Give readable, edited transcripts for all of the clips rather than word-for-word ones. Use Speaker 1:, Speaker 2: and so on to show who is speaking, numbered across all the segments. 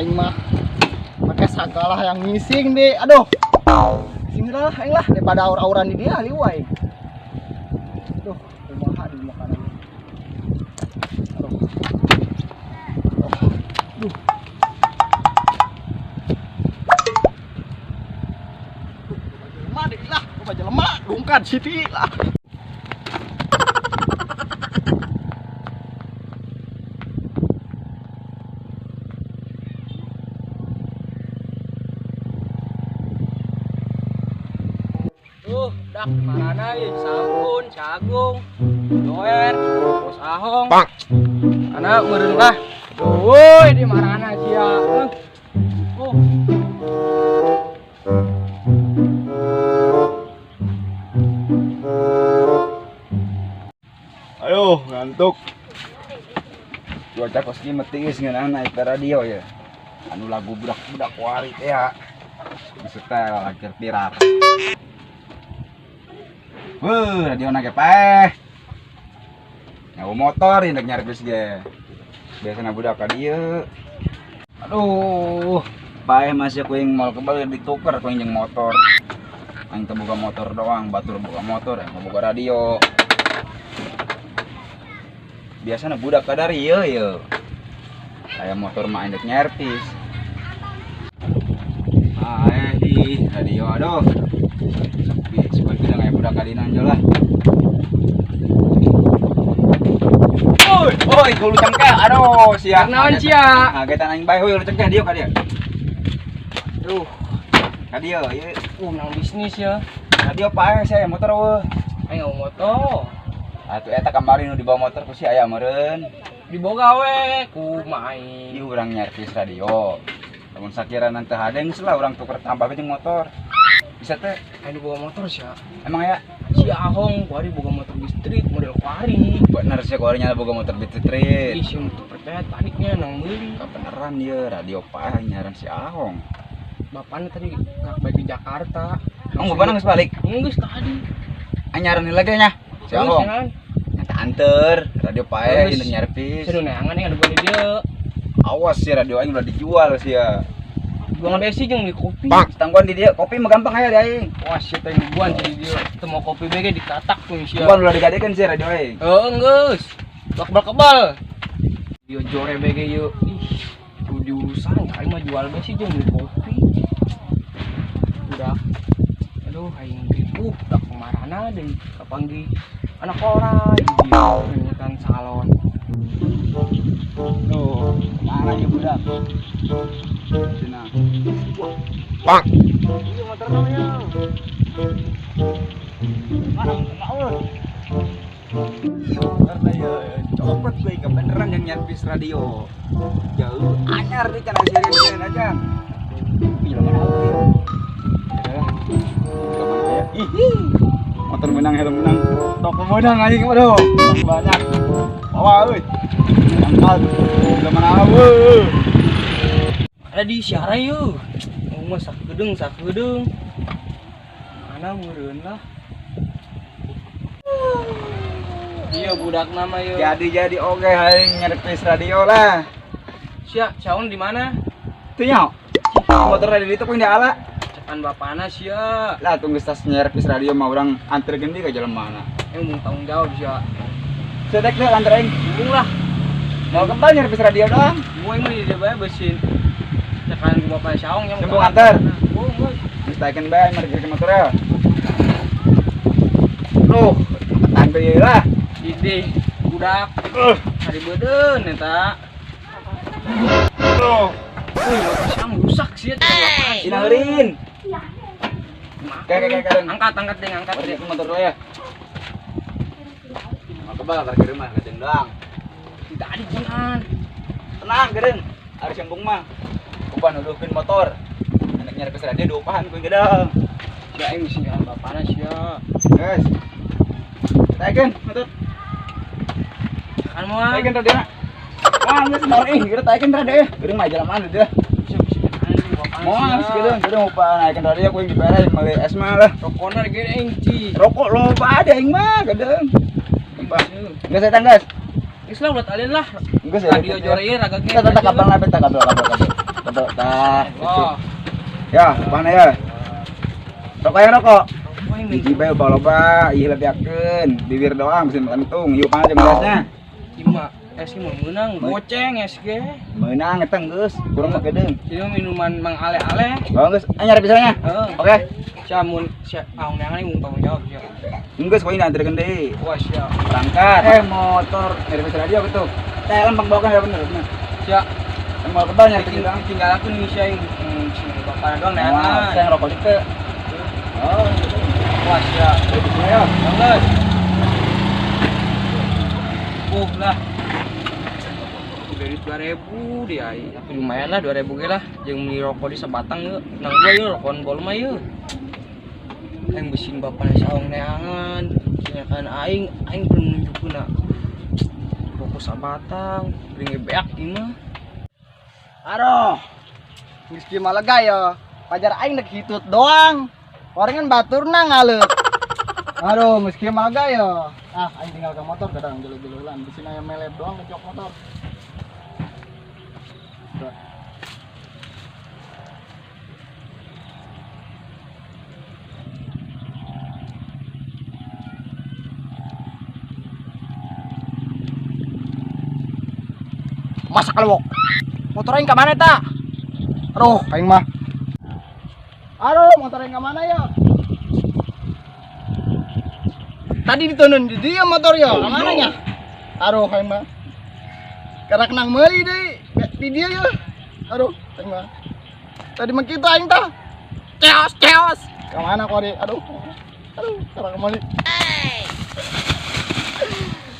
Speaker 1: aing mah pakai segala yang ngising deh. Aduh. Sing lah aing lah daripada aur-auran di dia liwai. Aduh, kumaha di makanan. Aduh. Aduh. Lemah deh lah, gua baca lemah, dungkan siti lah. Dak mana ieu Sampun, Cagung, Joer, Bos Ahong. Anak meureun lah. Woi di marana sia. Oh.
Speaker 2: Ayo ngantuk. Cuaca kos kieu meutis ngeunaan naik ke radio ya. Anu lagu budak-budak wari teh ya. Disetel lagi pirar. Radio nake paeh. Nyawa motor hendak nyarepis ge. Biasana budak ka dieu. Aduh, paeh masih kuing mal kebal ditukar kuing jeung motor. Aing teu boga motor doang, batur boga motor, boga radio. Biasana budak ka dari ieu. Aya motor mah hendak nyarepis. Di radio aduh. Sepi kita kayak budak kadina aja lah. Oi, gulu cengkeh. Aduh, sia.
Speaker 1: Naon sia?
Speaker 2: Ah, kita aing bae heuh lu cengkeh dieu ka dieu.
Speaker 1: Aduh,
Speaker 2: Ka dieu ieu.
Speaker 1: nang bisnis ya.
Speaker 2: Ka dieu paeh saya motor weuh.
Speaker 1: Aing motor.
Speaker 2: Atuh eta kamari nu dibawa motor ku si aya meureun.
Speaker 1: Diboga we ku main.
Speaker 2: Ieu urang nyarpis radio. Lamun sakirana teu hade geus lah urang tuker tambah jeung motor. Bisa teh
Speaker 1: Aing boga motor sia.
Speaker 2: emang ya
Speaker 1: Si Ahong kuari boga motor di street model kuari.
Speaker 2: bener sih kuarinya boga motor Beat Street.
Speaker 1: Ih, sing teu percaya tariknya nang meuli.
Speaker 2: Beneran dia radio paeh nyaran si Ahong.
Speaker 1: Bapaknya tadi kak baik di Jakarta.
Speaker 2: Kamu bapakna geus balik?
Speaker 1: Geus tadi.
Speaker 2: Anyaran lagi nya si Ahong. Nyata anter radio paeh
Speaker 1: Geus.
Speaker 2: ini nyarpis.
Speaker 1: Seru neangan yang ada gua di dia.
Speaker 2: Awas sih radio aing udah dijual sih ya.
Speaker 1: Jual besi jeung beli kopi.
Speaker 2: Tangguan di dia kopi mah gampang aya di aing.
Speaker 1: Wah, sia teh ribuan jadi dia. Teu mau kopi bege ditatak tuh sia.
Speaker 2: Bukan udah digadekeun sih radio aing.
Speaker 1: Geus. Kebal-kebal. Dia jore bege yeuh. Ih, kudu diurusan aing mah jual besi jeung beli kopi. Udah. Aduh, aing dak kemarana deui kapanggih anak orang dia nyetan salon.
Speaker 2: Tuh, mana ya budak? Cina.
Speaker 3: Pak.
Speaker 2: Ini motor namanya. Mana mau? Karena ya copot gue kebeneran yang nyarpis radio. Jauh anyar nih kan serius aja. Bila mana aku ya? Ih, motor menang helm menang. Toko menang anjing aduh. Banyak. Bawa euy. Angkat. Bila mana aku?
Speaker 1: Ada di siara yeuh. Mah sak gedeng. Mana meureun lah. Iya budak nama yeuh.
Speaker 2: Jadi oke aing nyarpis radio lah.
Speaker 1: Sia, saung di mana?
Speaker 2: Teu nya. Motor radio itu pun diala.
Speaker 1: Cekan bapana sia.
Speaker 2: Lah tunggu stas nyarpis radio mah urang anterkeun deui ka jelema mana.
Speaker 1: Mau tanggung jawab sia.
Speaker 2: Sedek deh antar aing.
Speaker 1: Bingung lah.
Speaker 2: Mau kembali nyarpis radio doang.
Speaker 1: Gue mah di dia bae besin. Cekan gua bapak saung yang
Speaker 2: Sembung antar.
Speaker 1: Geus.
Speaker 2: Distaikeun bae markir motor ya. Loh, tante ieu lah.
Speaker 1: Ide budak hari beudeun eta.
Speaker 2: Loh,
Speaker 1: Motor siang rusak sih eta.
Speaker 2: inaurin. Kayak
Speaker 1: Angkat deh, angkat deh.
Speaker 2: Itu motor lo ya. Mau kebal parkir rumah ngeceng doang.
Speaker 1: Tidak ada jangan.
Speaker 2: Tenang, geureung. Ari sembung mah. Kupan nuduhkeun motor. Anak nyarpis radio diopahan kuing gedang.
Speaker 1: Sia aing misi jalan bapana sia.
Speaker 2: Guys. Taikeun motor.
Speaker 1: Kan moal.
Speaker 2: Taikeun radio na. Wah, geus naon kita taikeun radio. Geureung mah jalan mana dia. Moal geureung upah naikeun radio kuing dibere meuli es mah lah.
Speaker 1: Rokona ge aing ci.
Speaker 2: Rokok loba ada aing mah geudeung. Geus eta geus.
Speaker 1: Geus lah ulat alin lah.
Speaker 2: Geus ya.
Speaker 1: Radio jore ieu ragagna.
Speaker 2: Kita kabel kabel. atuh tah.
Speaker 1: Oh,
Speaker 2: Ya, mana ya? Rokok ya rokok.
Speaker 1: apa yang
Speaker 2: Biji bae loba, ieu lebiakeun, bibir doang bisa kantung. Ieu pangan jeung gelasnya.
Speaker 1: Ima, es mau menang, goceng SG.
Speaker 2: Meunang eta geus, kurang make deung.
Speaker 1: Jadi minuman mang ale-ale.
Speaker 2: Oh geus, nyari pisannya.
Speaker 1: Heeh.
Speaker 2: Oke.
Speaker 1: Samun sia aung neangan ini tanggung jawab ya.
Speaker 2: Geus poin antarkeun deui.
Speaker 1: Wah, sia.
Speaker 2: Berangkat. Motor nyari pis radio gitu. Teh lempeng bawakan ya bener.
Speaker 1: Sia
Speaker 2: Mau kebal nyari pis doang.
Speaker 1: tinggal aku nih sia yang bapak doang
Speaker 2: Nah,
Speaker 1: neangan.
Speaker 2: saya ngerokok itu. Oh,
Speaker 1: Wah, sia.
Speaker 2: ayo.
Speaker 1: Banget. Lah. Dari 2000 dia, tapi lumayan lah 2000 ge lah. Jeung beli rokok di sebatang yeuh. Nang gua yeuh rokokan bol mah yeuh. Yang besin bapana saung neangan. Sinyakan aing belum nunjukeun rokok sabatang, beli beak ieu mah.
Speaker 3: Aduh, geus kieu mah lega ya. Pajar aing dek hitut doang. Orengan baturna ngaleut. Aduh, geus kieu mah lega ya. Ah, aing tinggal ke motor kadang jelo-jelolan. Di sini aya melep doang ngecok motor. Udah. Masa kalau motor aing ka mana ta? Aduh, aing mah. Aduh, motor aing ka mana ya? Tadi ditonton di dia motor ya, ka mana nya? Aduh, aing mah. Karena kenang meuli deui di dia ya. Aduh, aing mah. Tadi mah kita aing tah. Ceos, ceos. Ka mana kok di? Aduh. Aduh, karena meuli.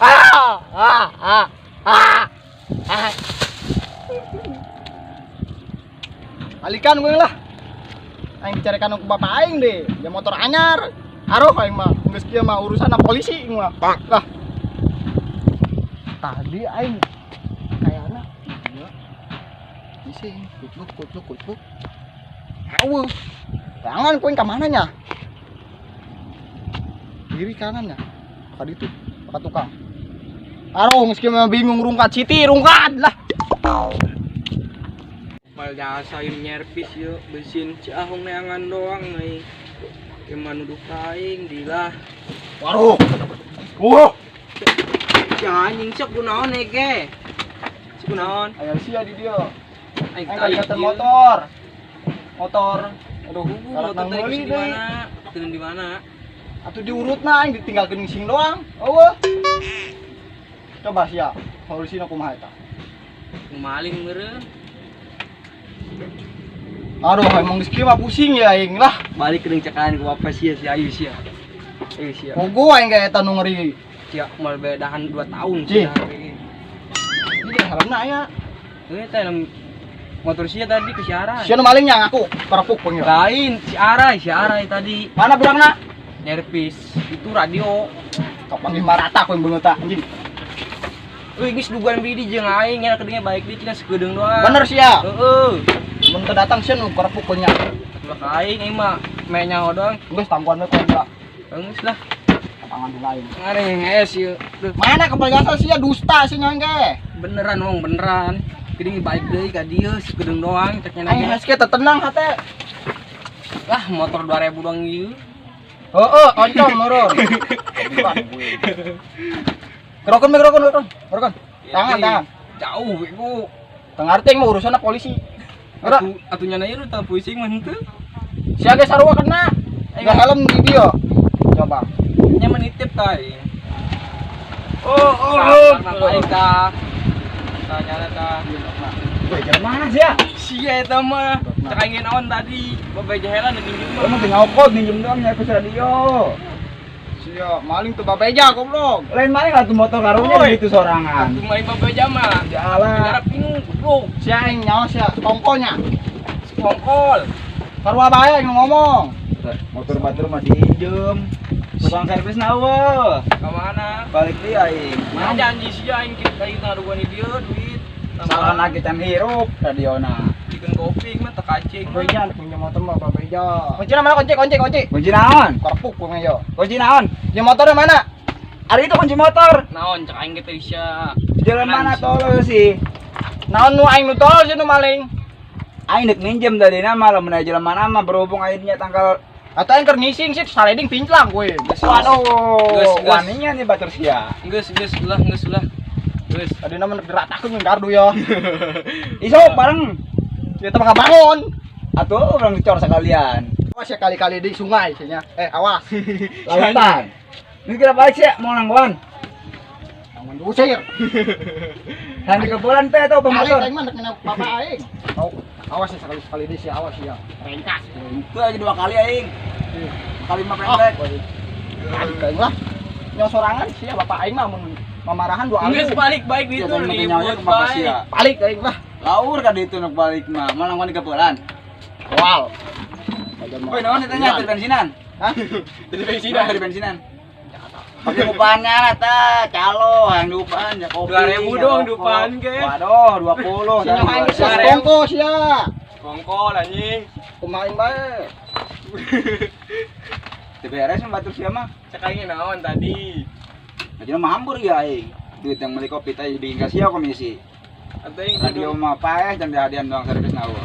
Speaker 3: Ah, ah, ah. Ah. Ah. Alikan gue lah. Aing dicarikan ke bapak aing deh. Ya motor anyar. Aduh aing mah geus kieu mah urusan polisi aing mah. Lah. Tadi aing kayana iya. Bising, kutluk. Aweuh. Jangan koin ka mana nya? Kiri kanan nya. Ka ditu, ka tukang. Aduh, meski memang bingung rungkat Siti, rungkat lah.
Speaker 1: Mal jasa yang nyerpis yuk, besin ciahong neangan doang nih. Gimana duduk aing dilah.
Speaker 3: Waduh. Wah.
Speaker 1: Jangan anjing sok kunaon ege. Si kunaon?
Speaker 3: Aya sia di dia.
Speaker 1: Aing
Speaker 3: Aing
Speaker 1: tai
Speaker 3: kaliatan
Speaker 1: ieu.
Speaker 3: motor. Motor. Aduh,
Speaker 1: Motor
Speaker 3: nang
Speaker 1: tadi
Speaker 3: meuli
Speaker 1: di
Speaker 3: deui.
Speaker 1: mana? Turun di mana?
Speaker 3: Atuh diurutna aing ditinggalkeun ngising doang. Eueuh. Coba sia, solusinya kumaha eta?
Speaker 1: Maling meureun.
Speaker 3: Aduh, emang geus kieu mah pusing ya aing lah.
Speaker 1: Balik ke cekaan ke bapak sia si Ayu sia. Ayu sia.
Speaker 3: Pogo aing ge eta nu ngeri.
Speaker 1: Sia mal bedahan 2 tahun
Speaker 3: Cih.
Speaker 1: sia.
Speaker 3: Ieu hareuna aya.
Speaker 1: Ini teh motor sia tadi ke Siara.
Speaker 3: Sia nu malingnya ngaku, parapuk pengen.
Speaker 1: Lain si Arai tadi
Speaker 3: Mana bilangna?
Speaker 1: nyerpis itu radio.
Speaker 3: Kapan di marata kowe beungeut ta anjing.
Speaker 1: Wih, geus dugaan bidi jeung aing nya kedenge baik di cina sekedeung doang.
Speaker 3: Bener sia.
Speaker 1: Heeh.
Speaker 3: Mun teu datang sia nu parapuk pengen.
Speaker 1: Ulah ka aing ieu mah me nyaho doang.
Speaker 3: Geus tangguhan we kowe lah.
Speaker 1: Geus lah.
Speaker 3: Tangan di lain.
Speaker 1: Ngareng es ieu. Duh,
Speaker 3: Mana kapal gasal sia dusta sia nyang ge.
Speaker 1: beneran wong beneran. Kedenge baik deui ka dieu sekedeung doang cek nya
Speaker 3: Aing
Speaker 1: ge.
Speaker 3: geus teu tenang hate.
Speaker 1: Lah motor 2000 doang ieu.
Speaker 3: Heeh, oncom meureun. Gerokon. Tangan.
Speaker 1: Jauh ibu.
Speaker 3: Tengarting mah urusanna polisi. Gerak.
Speaker 1: Atunya na ieu tah pusing mah henteu.
Speaker 3: Sia ge sarua kena. Enggak helm di dia. Coba.
Speaker 1: Nya menitip ka aing.
Speaker 3: Oh.
Speaker 1: Aing ka. Tanya ka.
Speaker 3: Weh, jalan mana sia?
Speaker 1: Sia eta mah. Cek aing naon tadi. Babay jahelan nginjem mah.
Speaker 2: Kamu tinggal kok minjem doang nyari pis radio.
Speaker 3: Sia, maling tuh babeja goblok.
Speaker 2: Lain maling atuh motor karunya
Speaker 1: Oi.
Speaker 2: gitu sorangan.
Speaker 1: Atuh main babay mah.
Speaker 2: Jalan.
Speaker 1: Jarak bingung goblok.
Speaker 3: Sia aing nyawa sia tongkolnya.
Speaker 1: Sekongkol.
Speaker 3: Sarua bae aing nu ngomong.
Speaker 2: Motor batur mah diinjem. Tukang servis nawa.
Speaker 1: Ka mana?
Speaker 2: Balik deui aing.
Speaker 1: Mana janji sia aing kita ngarugan di dieu duit.
Speaker 2: Salah lagi can hirup radiona.
Speaker 1: Bikin kopi mah teu kacing.
Speaker 3: Babeja punya motor mah babeja. Kuncina mana kunci?
Speaker 2: Kunci naon?
Speaker 3: Karpuk punya yo.
Speaker 2: Kunci naon?
Speaker 3: Ya motornya mana?
Speaker 2: Ari itu kunci motor.
Speaker 1: Naon cek aing teh sia.
Speaker 2: Jalan mana tolol sih?
Speaker 3: Naon nu aing nu tol sia nu maling.
Speaker 2: Aing dek minjem tadi nama lamun aja nama berhubung akhirnya tanggal
Speaker 3: Atau yang kernising sih saleding pinclang gue.
Speaker 2: waduh
Speaker 1: Gus.
Speaker 2: waninya nih batur sia.
Speaker 1: Geus lah. Geus.
Speaker 3: Tadi nama gerak takut gardu ya.
Speaker 2: Iso bareng
Speaker 3: Kita mah bangun.
Speaker 2: atuh orang dicor sekalian.
Speaker 3: Awas ya kali-kali di sungai sihnya. Awas.
Speaker 2: Lautan. Ini kira balik sih mau nangguan.
Speaker 3: Bangun diusir.
Speaker 2: Dan di kebulan teh tuh pemotor.
Speaker 3: Aing mah nak bapak aing. Awas ya sekali-sekali di sih awas ya. Rengkas.
Speaker 2: Itu aja 2 kali aing. Kali 5 pendek.
Speaker 3: Aing lah. Nyong sorangan sih ya bapak aing mah mun mamarahan 2 kali.
Speaker 1: Geus balik baik
Speaker 2: Iya,
Speaker 1: gitu
Speaker 2: tadi
Speaker 1: nih.
Speaker 2: nyawanya ke makasih ya.
Speaker 3: Balik aing lah.
Speaker 2: Laur kan itu nuk balik mah. Mau nangguan di kebulan.
Speaker 3: Wow.
Speaker 2: Woi, naon ditanya dari bensinan?
Speaker 3: Hah?
Speaker 1: Dari
Speaker 2: Dari bensinan. Pakai upahannya lah ta, calo yang diupahan ya kopi.
Speaker 1: 2.000
Speaker 2: ya
Speaker 1: dong
Speaker 2: rokok.
Speaker 1: diupahan, ge.
Speaker 2: Waduh, 20.
Speaker 3: Sing aing
Speaker 2: tadi.
Speaker 3: sia kongko sia.
Speaker 1: Kongkol anjing.
Speaker 3: Kumain bae.
Speaker 2: TBRS yang batur sia mah.
Speaker 1: Sekali naon tadi.
Speaker 2: Aja mah hampur ya aing. Duit yang beli kopi tadi bikin kasih komisi.
Speaker 1: Atau yang
Speaker 2: Radio mah paeh dan hadiah doang servis nawa.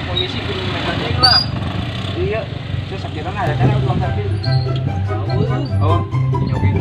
Speaker 1: komisi kudu mekanjing lah.
Speaker 2: Iya, terus akhirnya ada kan uang servis.
Speaker 1: Tahu.
Speaker 2: Oh,
Speaker 1: Nyokin.